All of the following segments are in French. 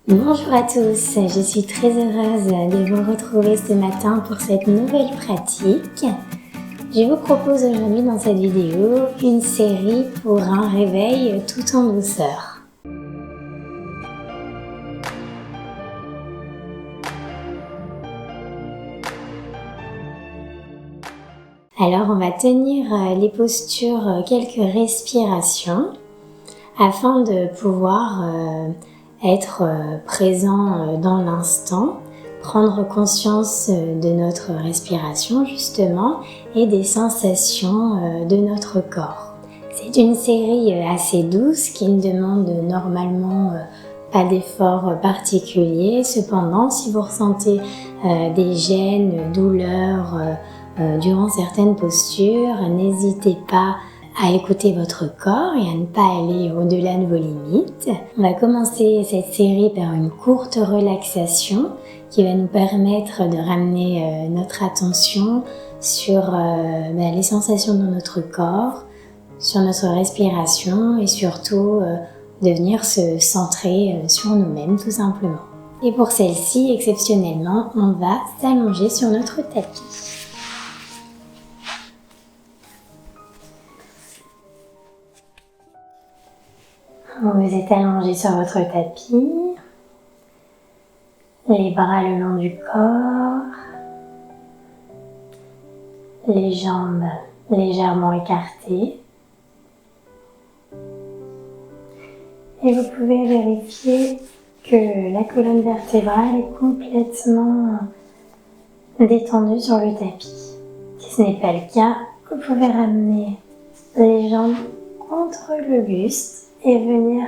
Bonjour à tous, je suis très heureuse de vous retrouver ce matin pour cette nouvelle pratique. Je vous propose aujourd'hui dans cette vidéo une série pour un réveil tout en douceur. Alors on va tenir les postures quelques respirations afin de pouvoir être présent dans l'instant, prendre conscience de notre respiration justement et des sensations de notre corps. C'est une série assez douce qui ne demande normalement pas d'effort particulier. Cependant, si vous ressentez des gênes, douleurs durant certaines postures, n'hésitez pas à écouter votre corps et à ne pas aller au-delà de vos limites. On va commencer cette série par une courte relaxation qui va nous permettre de ramener notre attention sur les sensations dans notre corps, sur notre respiration et surtout de venir se centrer sur nous-mêmes tout simplement. Et pour celle-ci, exceptionnellement, on va s'allonger sur notre tapis. Vous êtes allongé sur votre tapis, les bras le long du corps, les jambes légèrement écartées. Et vous pouvez vérifier que la colonne vertébrale est complètement détendue sur le tapis. Si ce n'est pas le cas, vous pouvez ramener les jambes contre le buste et venir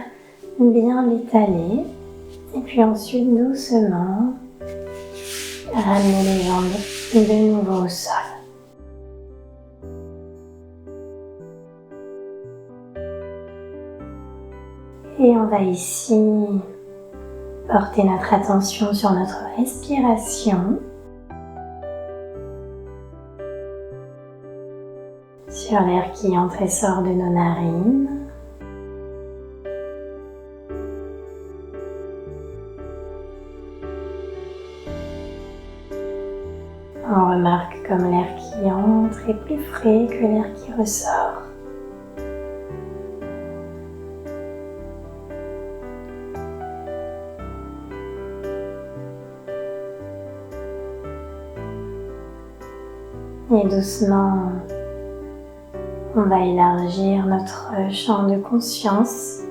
bien l'étaler. Et puis ensuite, doucement, ramener les jambes de nouveau au sol. Et on va ici porter notre attention sur notre respiration, sur l'air qui entre et sort de nos narines. On remarque comme l'air qui entre est plus frais que l'air qui ressort. Et doucement, on va élargir notre champ de conscience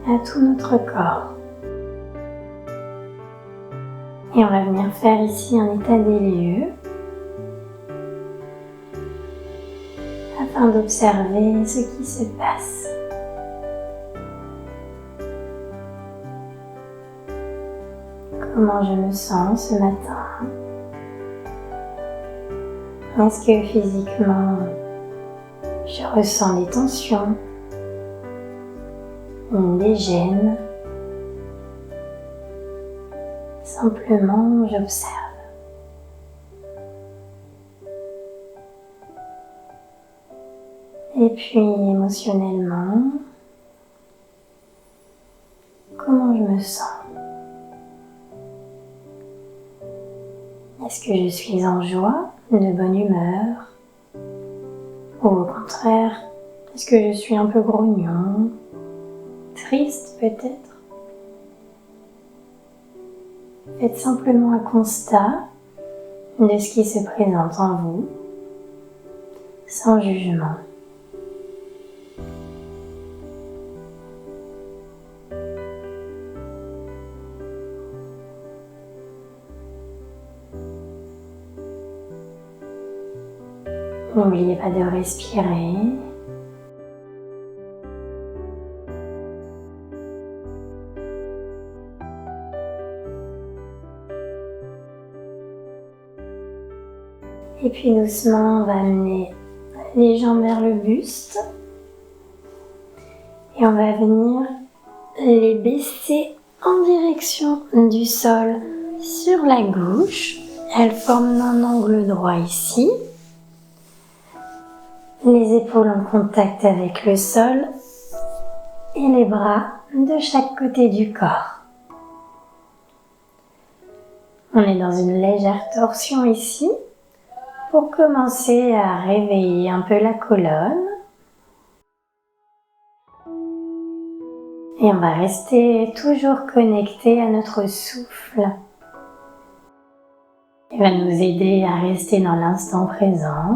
à tout notre corps. Et on va venir faire ici un état des lieux afin d'observer ce qui se passe. Comment je me sens ce matin? Est-ce que physiquement je ressens des tensions, des gênes? Simplement, j'observe. Et puis, émotionnellement, comment je me sens? Est-ce que je suis en joie, de bonne humeur? Ou au contraire, est-ce que je suis un peu grognon, triste peut-être? Faites simplement un constat de ce qui se présente en vous, sans jugement. N'oubliez pas de respirer. Et puis doucement, on va amener les jambes vers le buste. Et on va venir les baisser en direction du sol sur la gauche. Elles forment un angle droit ici. Les épaules en contact avec le sol et les bras de chaque côté du corps. On est dans une légère torsion ici pour commencer à réveiller un peu la colonne. Et on va rester toujours connecté à notre souffle. Il va nous aider à rester dans l'instant présent.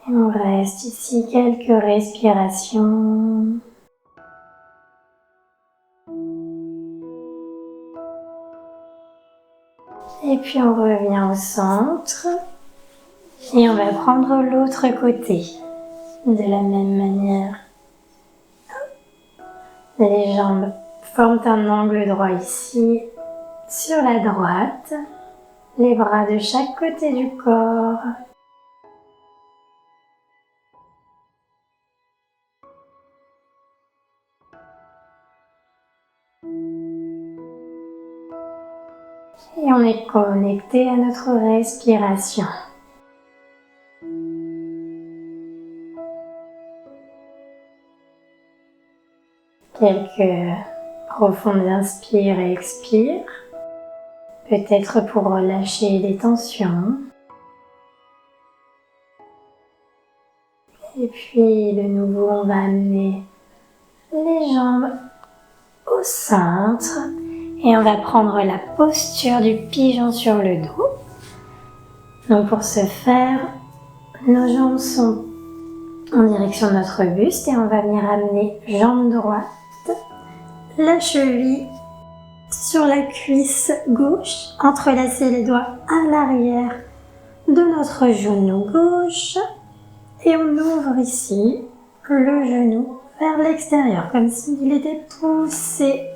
Et on reste ici quelques respirations. Et puis on revient au centre. Et on va prendre l'autre côté de la même manière. Les jambes forment un angle droit ici sur la droite. Les bras de chaque côté du corps. Et on est connecté à notre respiration. Quelques profondes inspires et expires. Peut-être pour relâcher des tensions. Et puis de nouveau, on va amener les jambes au centre. Et on va prendre la posture du pigeon sur le dos. Donc pour ce faire, nos jambes sont en direction de notre buste et on va venir amener jambe droite, la cheville sur la cuisse gauche, entrelacer les doigts à l'arrière de notre genou gauche et on ouvre ici le genou vers l'extérieur comme s'il était poussé,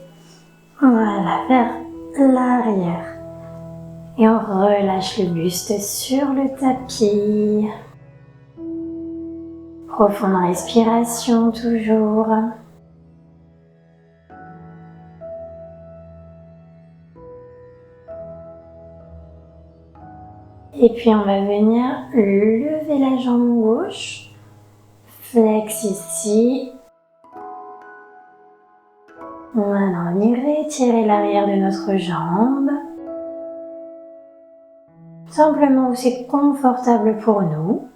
voilà, vers l'arrière. Et on relâche le buste sur le tapis. Profonde respiration toujours. Et puis on va venir lever la jambe gauche. Flex ici. Voilà, on irait étirer l'arrière de notre jambe. Simplement où c'est confortable pour nous.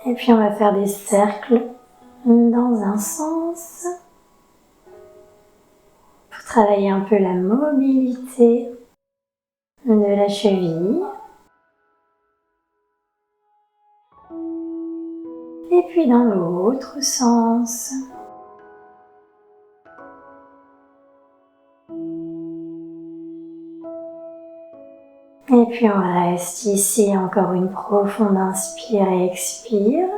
Et puis on va faire des cercles dans un sens pour travailler un peu la mobilité de la cheville. Et puis dans l'autre sens. Et puis on reste ici, encore une profonde inspire et expire.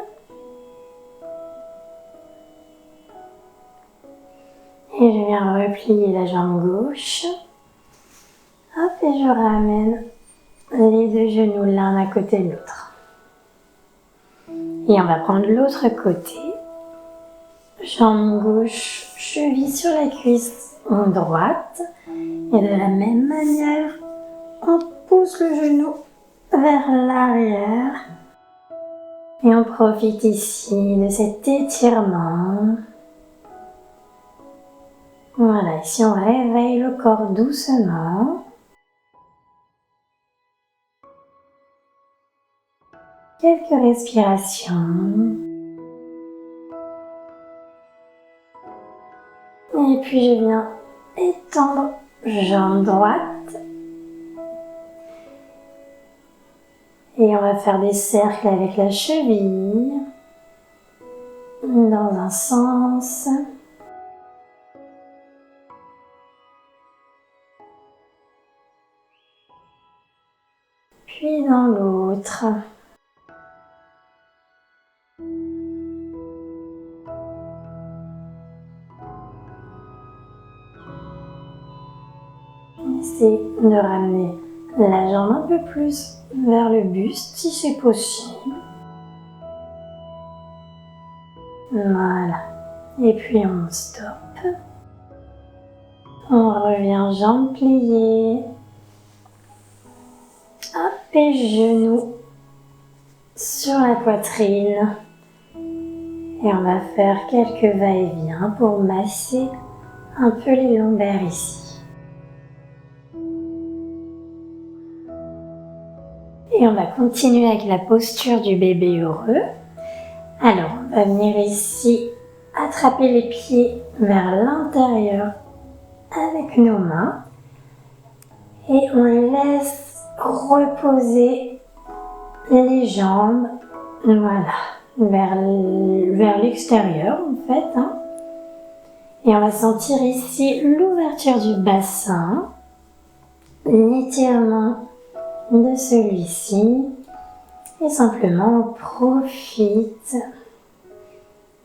Et je viens replier la jambe gauche. Hop, et je ramène les deux genoux l'un à côté de l'autre. Et on va prendre l'autre côté. Jambe gauche, cheville sur la cuisse droite. Et de la même manière, on pousse le genou vers l'arrière. Et on profite ici de cet étirement. Voilà, ici on réveille le corps doucement. Quelques respirations. Et puis je viens étendre jambe droite. Et on va faire des cercles avec la cheville. Dans un sens. Puis dans l'autre. Essayez de ramener la jambe un peu plus vers le buste si c'est possible. Voilà. Et puis on stoppe. On revient jambes pliées. et genoux sur la poitrine. Et on va faire quelques va-et-vient pour masser un peu les lombaires ici. Et on va continuer avec la posture du bébé heureux. Alors, on va venir ici attraper les pieds vers l'intérieur avec nos mains. Et on laisse reposer les jambes, voilà, vers l'extérieur en fait. Et on va sentir ici l'ouverture du bassin, l'étirement de celui-ci. Et simplement on profite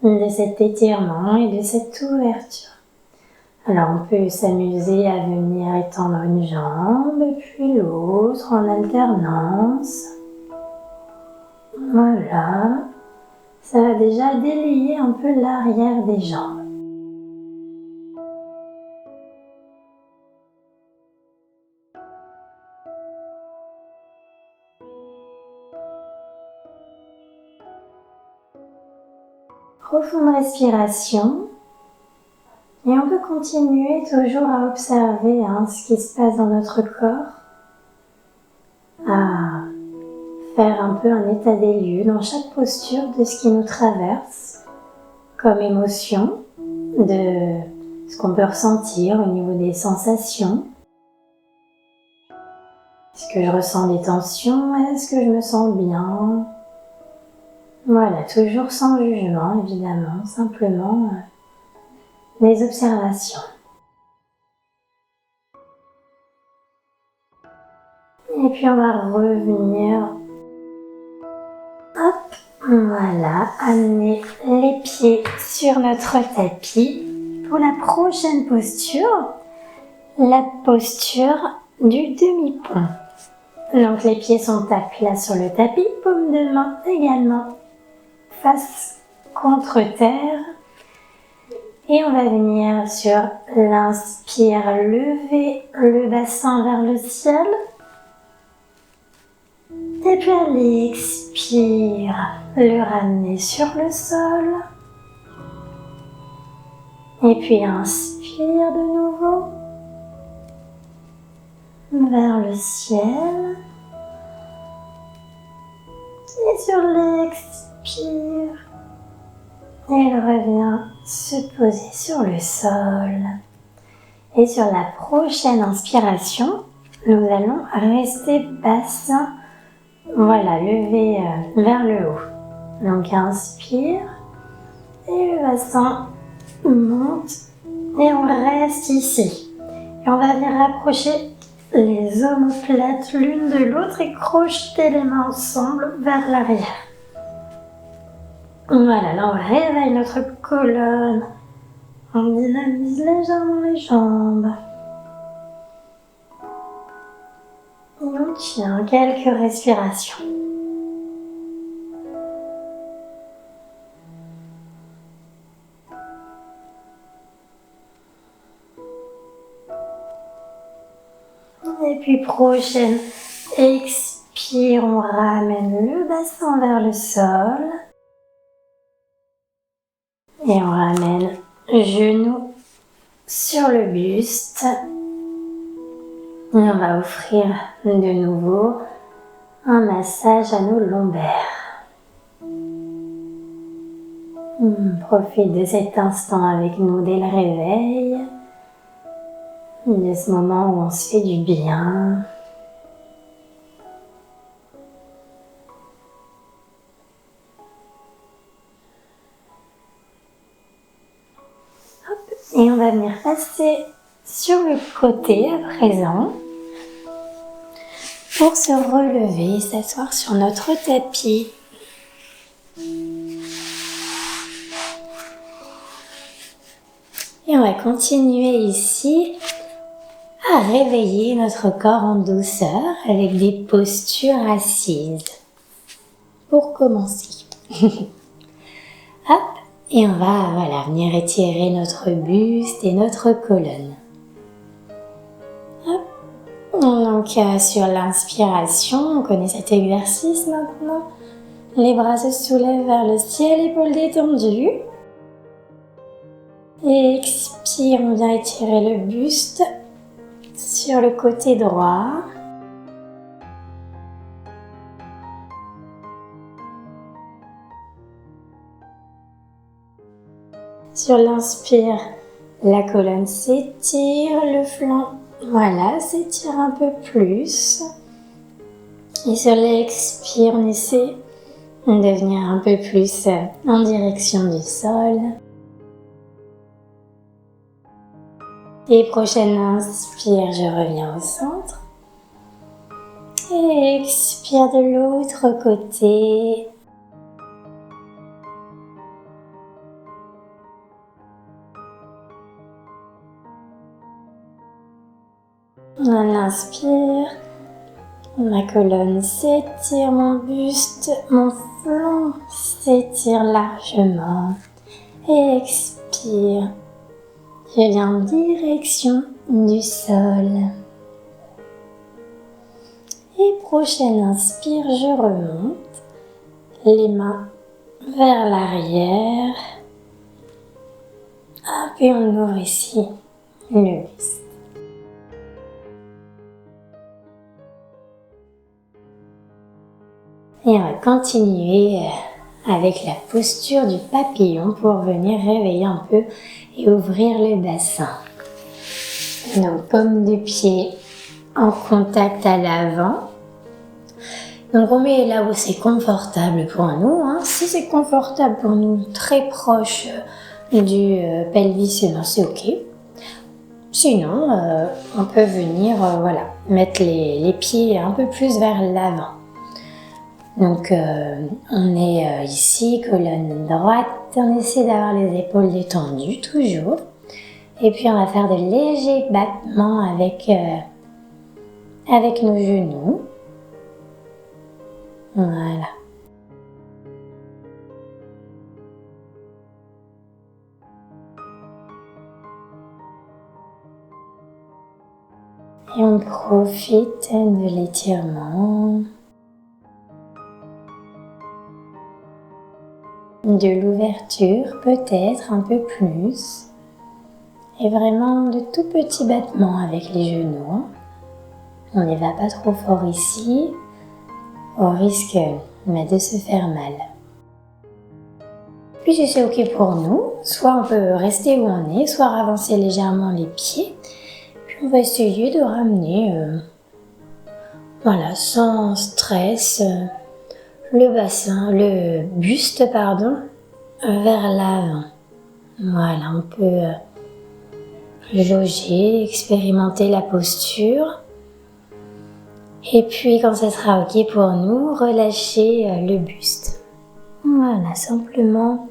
de cet étirement et de cette ouverture. Alors on peut s'amuser à venir étendre une jambe puis l'autre en alternance. Voilà, ça va déjà délier un peu l'arrière des jambes. Profonde respiration. Et on peut continuer toujours à observer ce qui se passe dans notre corps, à faire un peu un état des lieux dans chaque posture de ce qui nous traverse comme émotion, de ce qu'on peut ressentir au niveau des sensations. Est-ce que je ressens des tensions? Est-ce que je me sens bien? Voilà, toujours sans jugement évidemment, simplement des observations. Et puis on va revenir, hop, voilà, amener les pieds sur notre tapis pour la prochaine posture, la posture du demi-pont. Donc les pieds sont à plat sur le tapis, paume de main également face contre terre. Et on va venir sur l'inspire, lever le bassin vers le ciel. Et puis à l'expire, le ramener sur le sol. Et puis inspire de nouveau vers le ciel. Et sur l'expire, il revient se poser sur le sol. Et sur la prochaine inspiration, nous allons rester bassin, voilà, levé vers le haut. Donc inspire, et le bassin monte, et on reste ici. Et on va venir rapprocher les omoplates l'une de l'autre et crocheter les mains ensemble vers l'arrière. Voilà, là on réveille notre colonne, on dynamise légèrement les jambes. Et on tient quelques respirations. Et puis prochaine expire, on ramène le bassin vers le sol. Et on ramène genoux sur le buste. Et on va offrir de nouveau un massage à nos lombaires. Profite de cet instant avec nous dès le réveil, de ce moment où on se fait du bien. Et on va venir passer sur le côté à présent pour se relever et s'asseoir sur notre tapis. Et on va continuer ici à réveiller notre corps en douceur avec des postures assises. Pour commencer. Hop. Et on va venir étirer notre buste et notre colonne. Hop, Donc sur l'inspiration, on connaît cet exercice maintenant. Les bras se soulèvent vers le ciel, épaules détendues. Et expire, on vient étirer le buste sur le côté droit. Sur l'inspire, la colonne s'étire, le flanc, voilà, s'étire un peu plus. Et sur l'expire, on essaie de venir un peu plus en direction du sol. Et prochaine inspire, je reviens au centre. Et expire de l'autre côté. On inspire, ma colonne s'étire, mon buste, mon flanc s'étire largement. Et expire, je viens en direction du sol. Et prochaine inspire, je remonte, les mains vers l'arrière. Et on ouvre ici le buste. Et on va continuer avec la posture du papillon pour venir réveiller un peu et ouvrir le bassin. Donc paume du pied en contact à l'avant. Donc on met là où c'est confortable pour nous. Si c'est confortable pour nous, très proche du pelvis, c'est ok. Sinon, on peut venir mettre les pieds un peu plus vers l'avant. Donc on est ici, colonne droite, on essaie d'avoir les épaules détendues toujours. Et puis on va faire de légers battements avec nos genoux. Voilà. Et on profite de l'étirement, de l'ouverture peut-être un peu plus, et vraiment de tout petits battements avec les genoux. On n'y va pas trop fort ici, au risque de se faire mal. Puis si c'est ok pour nous, soit on peut rester où on est, soit avancer légèrement les pieds, puis on va essayer de ramener, sans stress, le buste, vers l'avant. Voilà, on peut jauger, expérimenter la posture. Et puis quand ça sera ok pour nous, relâcher le buste. Voilà, simplement,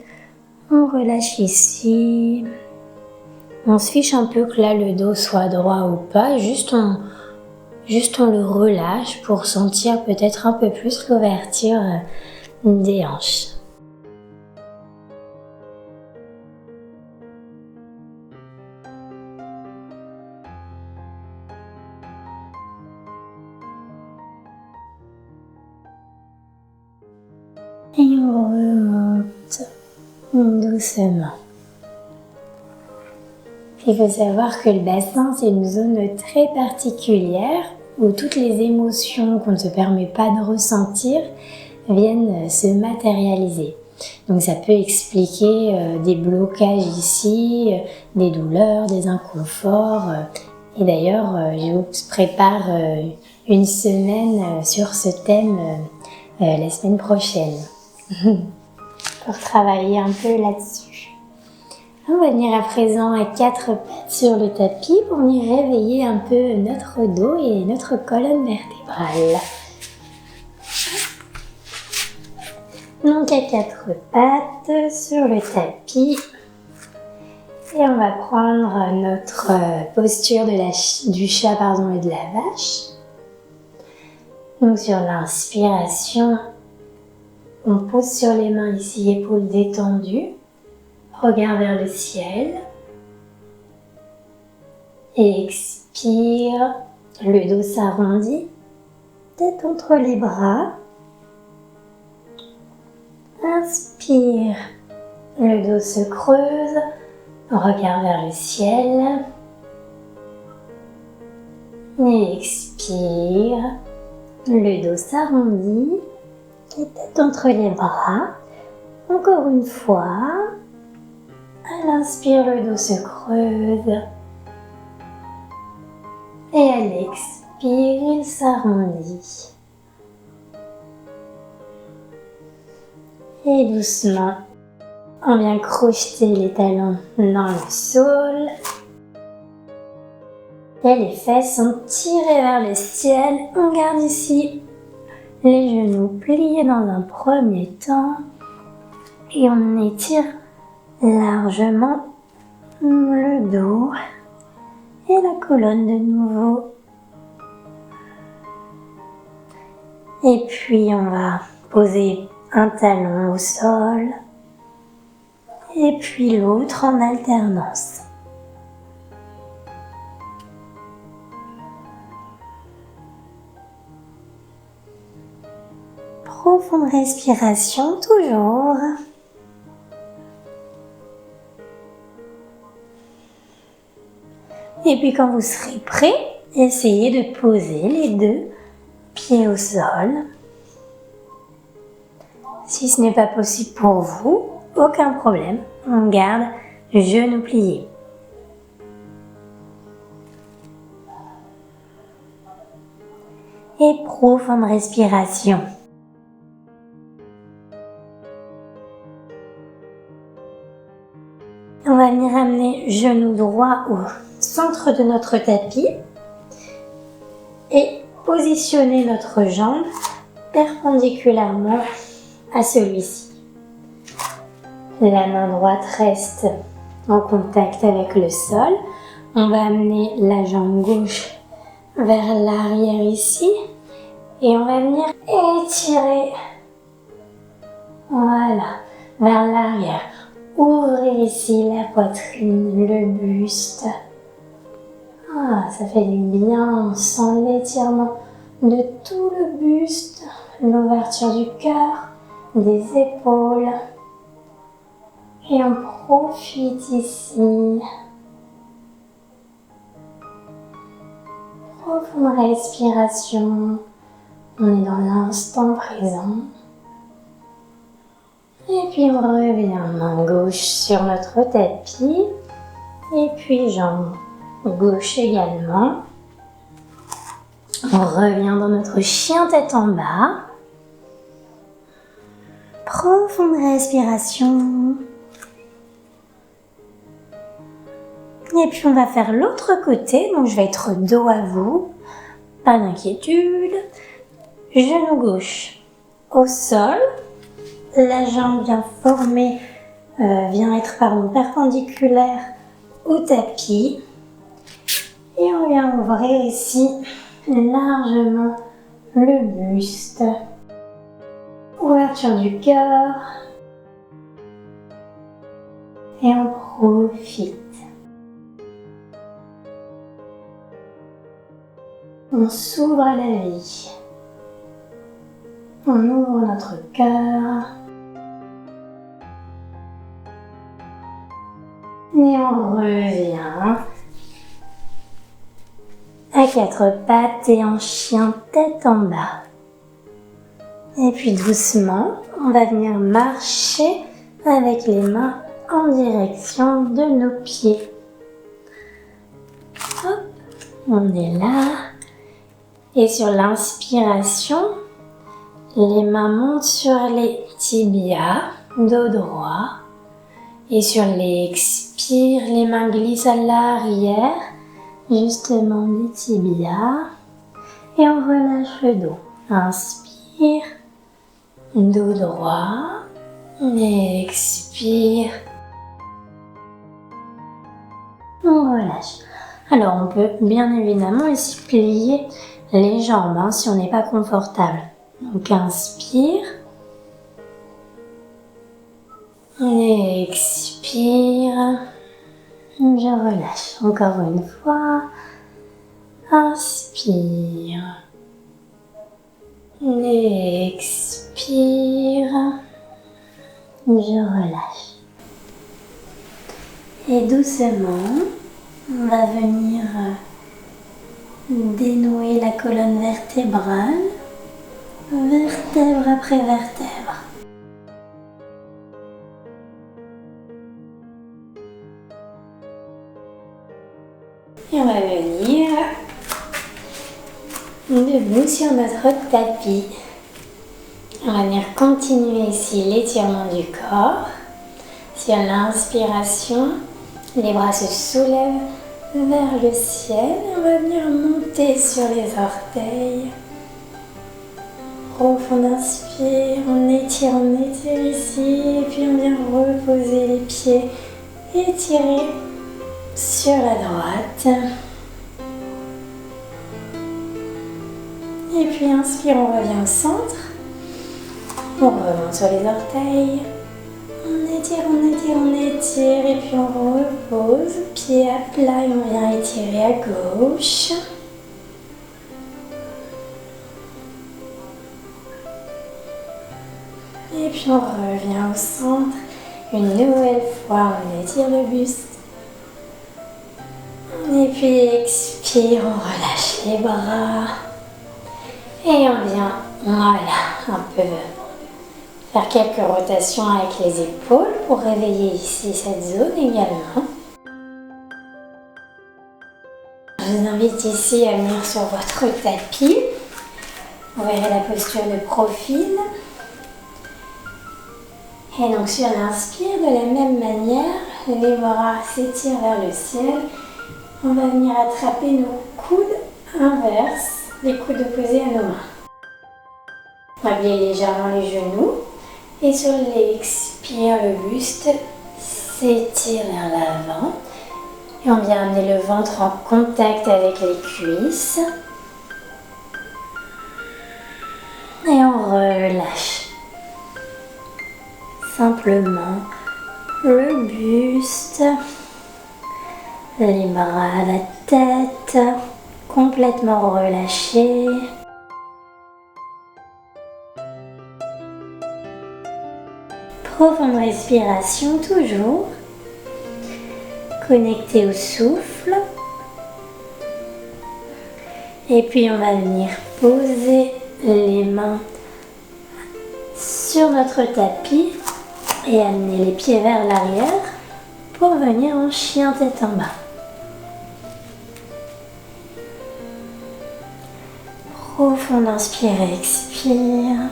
on relâche ici. On se fiche un peu que là le dos soit droit ou pas, juste on le relâche pour sentir peut-être un peu plus l'ouverture des hanches. Et on remonte doucement. Il faut savoir que le bassin, c'est une zone très particulière où toutes les émotions qu'on ne se permet pas de ressentir viennent se matérialiser. Donc ça peut expliquer des blocages ici, des douleurs, des inconforts. Et d'ailleurs, je vous prépare une semaine sur ce thème la semaine prochaine pour travailler un peu là-dessus. On va venir à présent à 4 pattes sur le tapis pour venir réveiller un peu notre dos et notre colonne vertébrale. Donc à 4 pattes sur le tapis. Et on va prendre notre posture du chat et de la vache. Donc sur l'inspiration, on pose sur les mains ici, épaules détendues. Regard vers le ciel. Et expire, le dos s'arrondit, tête entre les bras. Inspire, le dos se creuse, regard vers le ciel. Et expire, le dos s'arrondit, tête entre les bras. Encore une fois. À l'inspire, le dos se creuse. Et à l'expire, il s'arrondit. Et doucement, on vient crocheter les talons dans le sol. Et les fesses sont tirées vers le ciel. On garde ici les genoux pliés dans un premier temps. Et on étire largement le dos et la colonne de nouveau. Et puis on va poser un talon au sol et puis l'autre en alternance. Profonde respiration toujours. Et puis quand vous serez prêt, essayez de poser les deux pieds au sol. Si ce n'est pas possible pour vous, aucun problème, on garde genoux pliés. Et profonde respiration. On va venir amener genou droit au centre de notre tapis et positionner notre jambe perpendiculairement à celui-ci. La main droite reste en contact avec le sol. On va amener la jambe gauche vers l'arrière ici et on va venir étirer, voilà, vers l'arrière. Ouvrir ici la poitrine, le buste. Ah, ça fait du bien, on sent l'étirement de tout le buste, l'ouverture du cœur, des épaules. Et on profite ici. Profonde respiration. On est dans l'instant présent. Et puis on revient main gauche sur notre tapis. Et puis jambe gauche également. On revient dans notre chien tête en bas. Profonde respiration. Et puis on va faire l'autre côté, donc je vais être dos à vous, pas d'inquiétude. Genou gauche au sol, la jambe bien formée vient être perpendiculaire au tapis. Et on vient ouvrir ici largement le buste, ouverture du cœur et on profite. On s'ouvre à la vie. On ouvre notre cœur. Et on revient à quatre pattes et en chien tête en bas. Et puis doucement, on va venir marcher avec les mains en direction de nos pieds. Hop, on est là. Et sur l'inspiration, les mains montent sur les tibias, dos droit. Et sur l'expire, les mains glissent à l'arrière, justement des tibias. Et on relâche le dos. Inspire, dos droit. Expire. On relâche. Alors on peut bien évidemment ici plier les jambes si on n'est pas confortable. Donc inspire. Expire. Je relâche encore une fois. Inspire. Expire. Je relâche. Et doucement, on va venir dénouer la colonne vertébrale, vertèbre après vertèbre. Et on va venir debout sur notre tapis. On va venir continuer ici l'étirement du corps. Sur l'inspiration, les bras se soulèvent vers le ciel. On va venir monter sur les orteils. Profond inspire, on étire ici. Et puis on vient reposer les pieds étirés sur la droite. Et puis inspire, on revient au centre. On remonte sur les orteils. On étire. Et puis on repose. Pied à plat et on vient étirer à gauche. Et puis on revient au centre. Une nouvelle fois, on étire le buste. Et puis expire, on relâche les bras. Et on vient, voilà, un peu faire quelques rotations avec les épaules pour réveiller ici cette zone également. Je vous invite ici à venir sur votre tapis. Vous verrez la posture de profil. Et donc sur l'inspire, de la même manière, les bras s'étirent vers le ciel. On va venir attraper nos coudes inverses, les coudes opposés à nos mains. On va plier légèrement les genoux. Et sur l'expire, le buste s'étire vers l'avant. Et on vient amener le ventre en contact avec les cuisses. Et on relâche. Simplement le buste, les bras, la tête complètement relâchés. Profonde respiration toujours. Connecté au souffle. Et puis on va venir poser les mains sur notre tapis et amener les pieds vers l'arrière pour venir en chien tête en bas. Profond inspire, expire.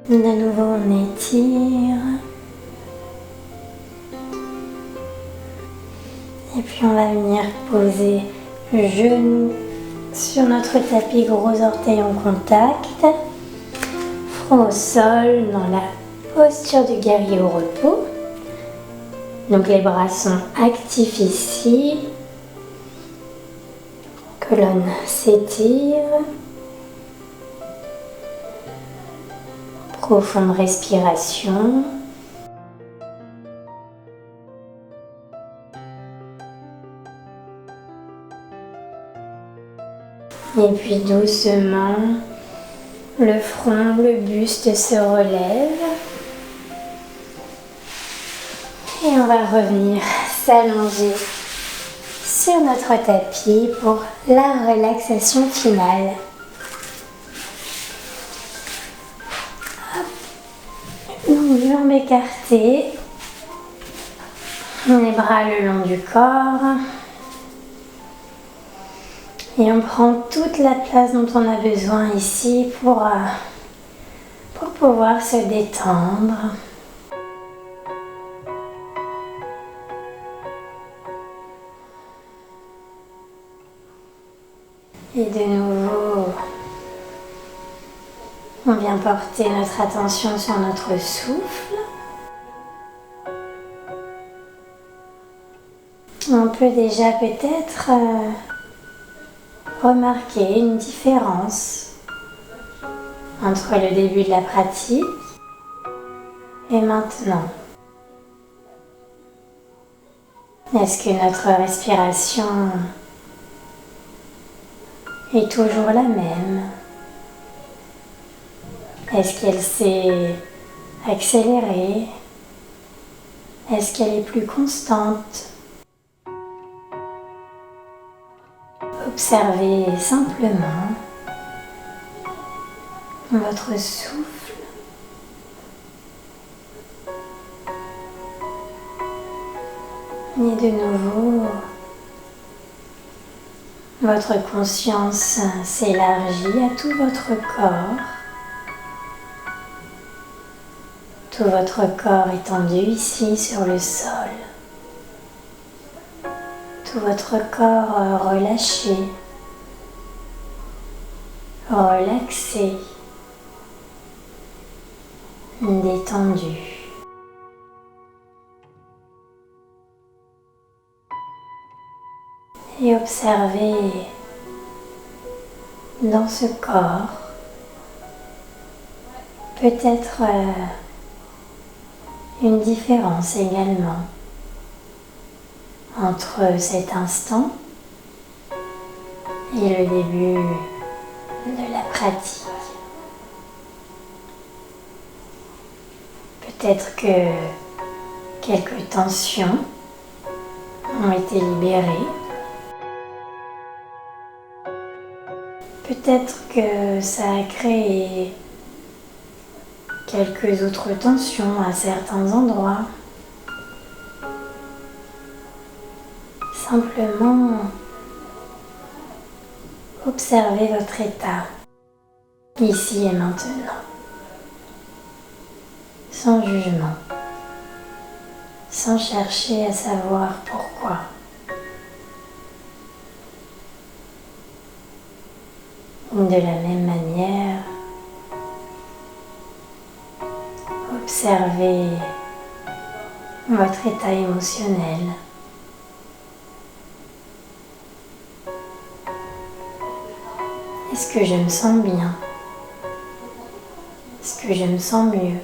De nouveau on étire. Et puis on va venir poser le genou sur notre tapis, gros orteils en contact. Front au sol dans la posture du guerrier au repos. Donc les bras sont actifs ici. Colonne s'étire. Profonde respiration. Et puis doucement, le front, le buste se relève. Et on va revenir s'allonger sur notre tapis pour la relaxation finale. Donc, jambes écartées, les bras le long du corps. Et on prend toute la place dont on a besoin ici pour pouvoir se détendre. Et de nouveau, on vient porter notre attention sur notre souffle. On peut déjà peut-être remarquer une différence entre le début de la pratique et maintenant. Est-ce que notre respiration est toujours la même? Est-ce qu'elle s'est accélérée? Est-ce qu'elle est plus constante? Observez simplement votre souffle. Et de nouveau, votre conscience s'élargit à tout votre corps. Tout votre corps étendu ici sur le sol. Tout votre corps relâché, relaxé, détendu. Et observez dans ce corps peut-être une différence également entre cet instant et le début de la pratique. Peut-être que quelques tensions ont été libérées. Peut-être que ça a créé quelques autres tensions à certains endroits. Simplement observez votre état, ici et maintenant, sans jugement, sans chercher à savoir pourquoi. De la même manière, observez votre état émotionnel. Est-ce que je me sens bien? Est-ce que je me sens mieux?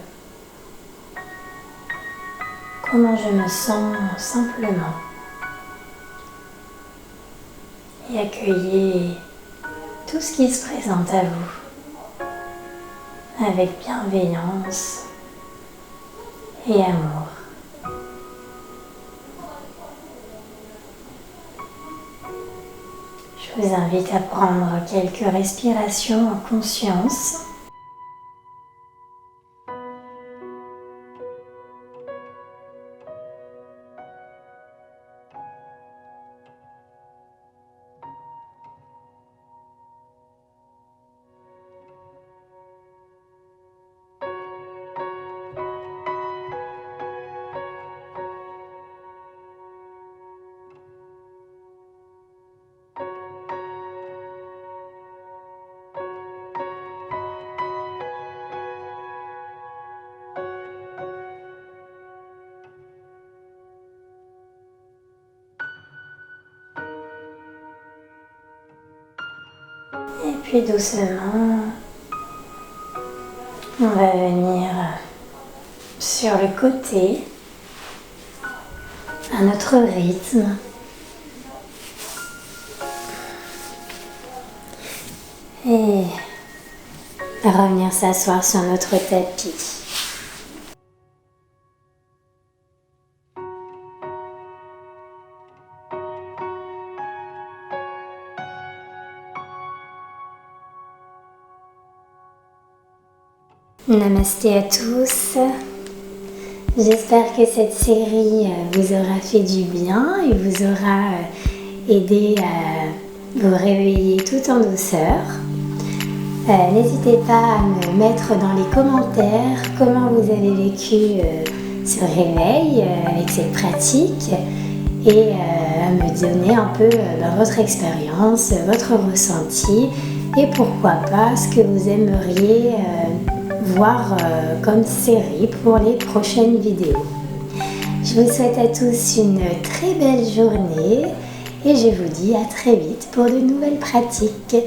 Comment je me sens simplement? Et accueillez tout ce qui se présente à vous avec bienveillance et amour. Je vous invite à prendre quelques respirations en conscience. Et puis doucement, on va venir sur le côté, à notre rythme. Et revenir s'asseoir sur notre tapis. Namasté à tous. J'espère que cette série vous aura fait du bien et vous aura aidé à vous réveiller tout en douceur. N'hésitez pas à me mettre dans les commentaires comment vous avez vécu ce réveil avec cette pratique et à me donner un peu votre expérience, votre ressenti et pourquoi pas ce que vous aimeriez voir comme série pour les prochaines vidéos. Je vous souhaite à tous une très belle journée et je vous dis à très vite pour de nouvelles pratiques.